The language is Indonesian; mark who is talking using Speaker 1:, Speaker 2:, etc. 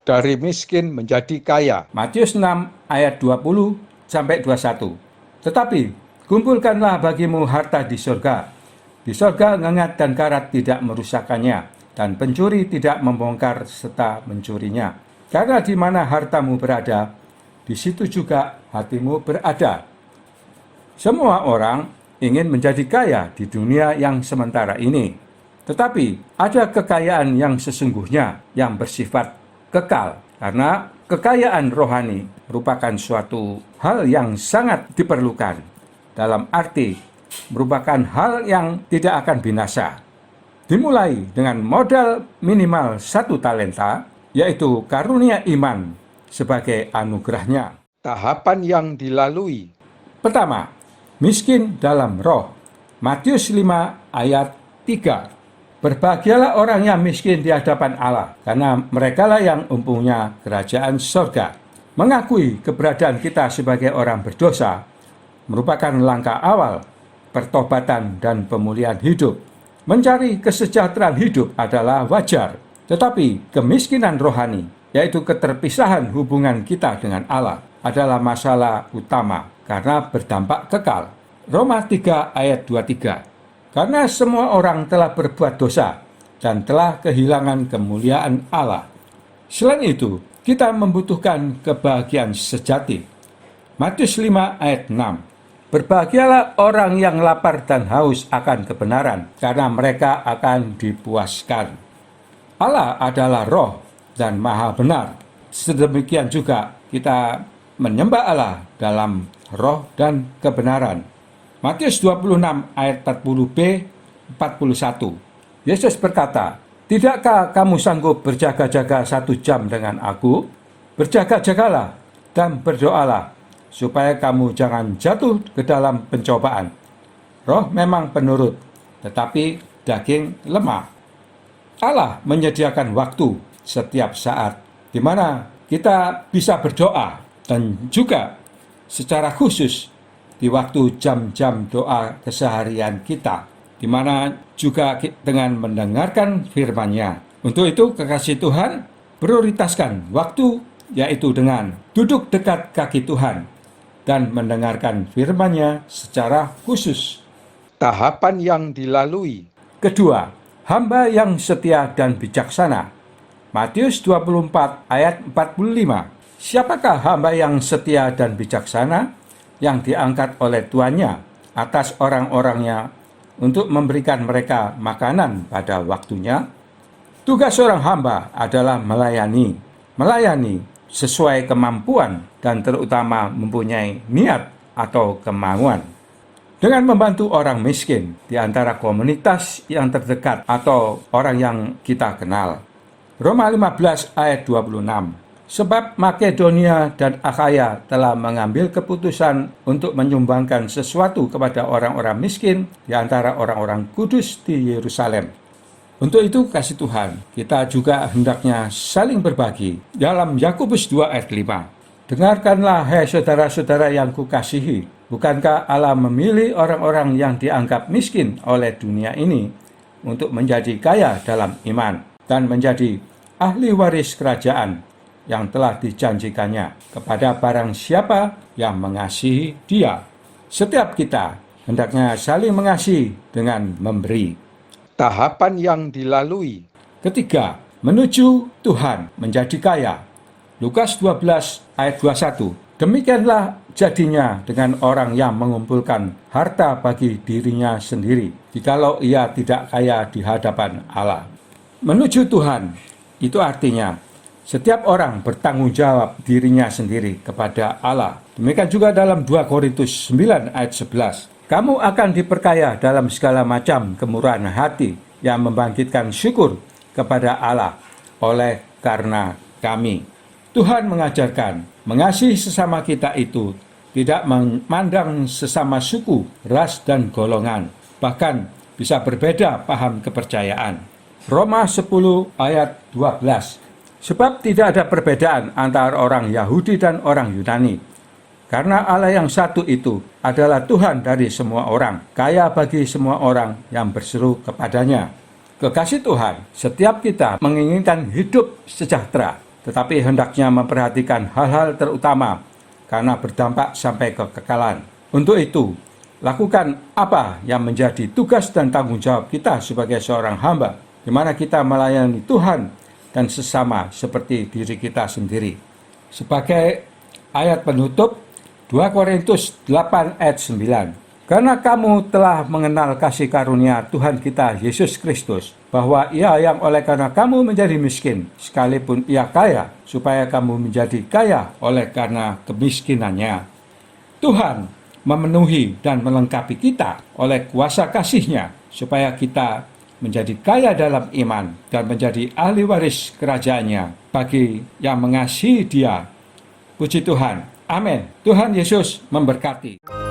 Speaker 1: dari miskin menjadi kaya.
Speaker 2: Matius 6 ayat 20-21. Tetapi kumpulkanlah bagimu harta di surga. Di surga ngengat dan karat tidak merusakkannya, dan pencuri tidak membongkar serta mencurinya. Karena di mana hartamu berada, di situ juga hatimu berada. Semua orang ingin menjadi kaya di dunia yang sementara ini. Tetapi ada kekayaan yang sesungguhnya yang bersifat kekal, karena kekayaan rohani merupakan suatu hal yang sangat diperlukan, dalam arti merupakan hal yang tidak akan binasa. Dimulai dengan modal minimal 1 talenta, yaitu karunia iman sebagai anugerahnya.
Speaker 1: Tahapan yang dilalui.
Speaker 2: Pertama, miskin dalam roh. Matius 5 ayat 3. Berbahagialah orang yang miskin di hadapan Allah, karena merekalah yang mempunyai kerajaan surga. Mengakui keberadaan kita sebagai orang berdosa merupakan langkah awal pertobatan dan pemulihan hidup. Mencari kesejahteraan hidup adalah wajar, tetapi kemiskinan rohani, yaitu keterpisahan hubungan kita dengan Allah, adalah masalah utama karena berdampak kekal. Roma 3 ayat 23. Karena semua orang telah berbuat dosa dan telah kehilangan kemuliaan Allah. Selain itu, kita membutuhkan kebahagiaan sejati. Matius 5 ayat 6. Berbahagialah orang yang lapar dan haus akan kebenaran, karena mereka akan dipuaskan. Allah adalah roh dan maha benar. Sedemikian juga kita menyembah Allah dalam roh dan kebenaran. Matius 26 ayat 40b 41. Yesus berkata, "Tidakkah kamu sanggup berjaga-jaga 1 jam dengan aku? Berjaga-jagalah dan berdoalah, supaya kamu jangan jatuh ke dalam pencobaan. Roh memang penurut, tetapi daging lemah." Allah menyediakan waktu setiap saat di mana kita bisa berdoa, dan juga secara khusus di waktu jam-jam doa keseharian kita, di mana juga dengan mendengarkan firman-Nya. Untuk itu, kekasih Tuhan, prioritaskan waktu, yaitu dengan duduk dekat kaki Tuhan dan mendengarkan firman-Nya secara khusus.
Speaker 1: Tahapan yang dilalui.
Speaker 2: Kedua, hamba yang setia dan bijaksana. Matius 24 ayat 45. Siapakah hamba yang setia dan bijaksana yang diangkat oleh tuannya atas orang-orangnya untuk memberikan mereka makanan pada waktunya? Tugas seorang hamba adalah melayani sesuai kemampuan dan terutama mempunyai niat atau kemauan. Dengan membantu orang miskin di antara komunitas yang terdekat atau orang yang kita kenal. Roma 15 ayat 26. Sebab Makedonia dan Akhaya telah mengambil keputusan untuk menyumbangkan sesuatu kepada orang-orang miskin di antara orang-orang kudus di Yerusalem. Untuk itu, kasih Tuhan, kita juga hendaknya saling berbagi. Dalam Yakobus 2 ayat 5. Dengarkanlah, hai saudara-saudara yang kukasihi, bukankah Allah memilih orang-orang yang dianggap miskin oleh dunia ini untuk menjadi kaya dalam iman dan menjadi ahli waris kerajaan yang telah dijanjikannya kepada barang siapa yang mengasihi Dia. Setiap kita hendaknya saling mengasihi dengan memberi.
Speaker 1: Tahapan yang dilalui.
Speaker 2: Ketiga, menuju Tuhan menjadi kaya. Lukas 12 ayat 21. Demikianlah jadinya dengan orang yang mengumpulkan harta bagi dirinya sendiri, jikalau ia tidak kaya di hadapan Allah. Menuju Tuhan, itu artinya setiap orang bertanggung jawab dirinya sendiri kepada Allah. Demikian juga dalam 2 Korintus 9 ayat 11. Kamu akan diperkaya dalam segala macam kemurahan hati yang membangkitkan syukur kepada Allah oleh karena kami. Tuhan mengajarkan mengasihi sesama kita itu tidak memandang sesama suku, ras, dan golongan. Bahkan bisa berbeda paham kepercayaan. Roma 10 ayat 12. Sebab tidak ada perbedaan antara orang Yahudi dan orang Yunani. Karena Allah yang satu itu adalah Tuhan dari semua orang, kaya bagi semua orang yang berseru kepadanya. Kekasih Tuhan, setiap kita menginginkan hidup sejahtera, tetapi hendaknya memperhatikan hal-hal terutama karena berdampak sampai kekekalan. Untuk itu, lakukan apa yang menjadi tugas dan tanggung jawab kita sebagai seorang hamba, di mana kita melayani Tuhan dan sesama seperti diri kita sendiri. Sebagai ayat penutup, 2 Korintus 8 ayat 9. Karena kamu telah mengenal kasih karunia Tuhan kita Yesus Kristus, bahwa Ia yang oleh karena kamu menjadi miskin, sekalipun Ia kaya, supaya kamu menjadi kaya oleh karena kemiskinannya. Tuhan memenuhi dan melengkapi kita oleh kuasa kasih-Nya, supaya kita menjadi kaya dalam iman dan menjadi ahli waris kerajaan-Nya bagi yang mengasihi Dia. Puji Tuhan. Amin. Tuhan Yesus memberkati.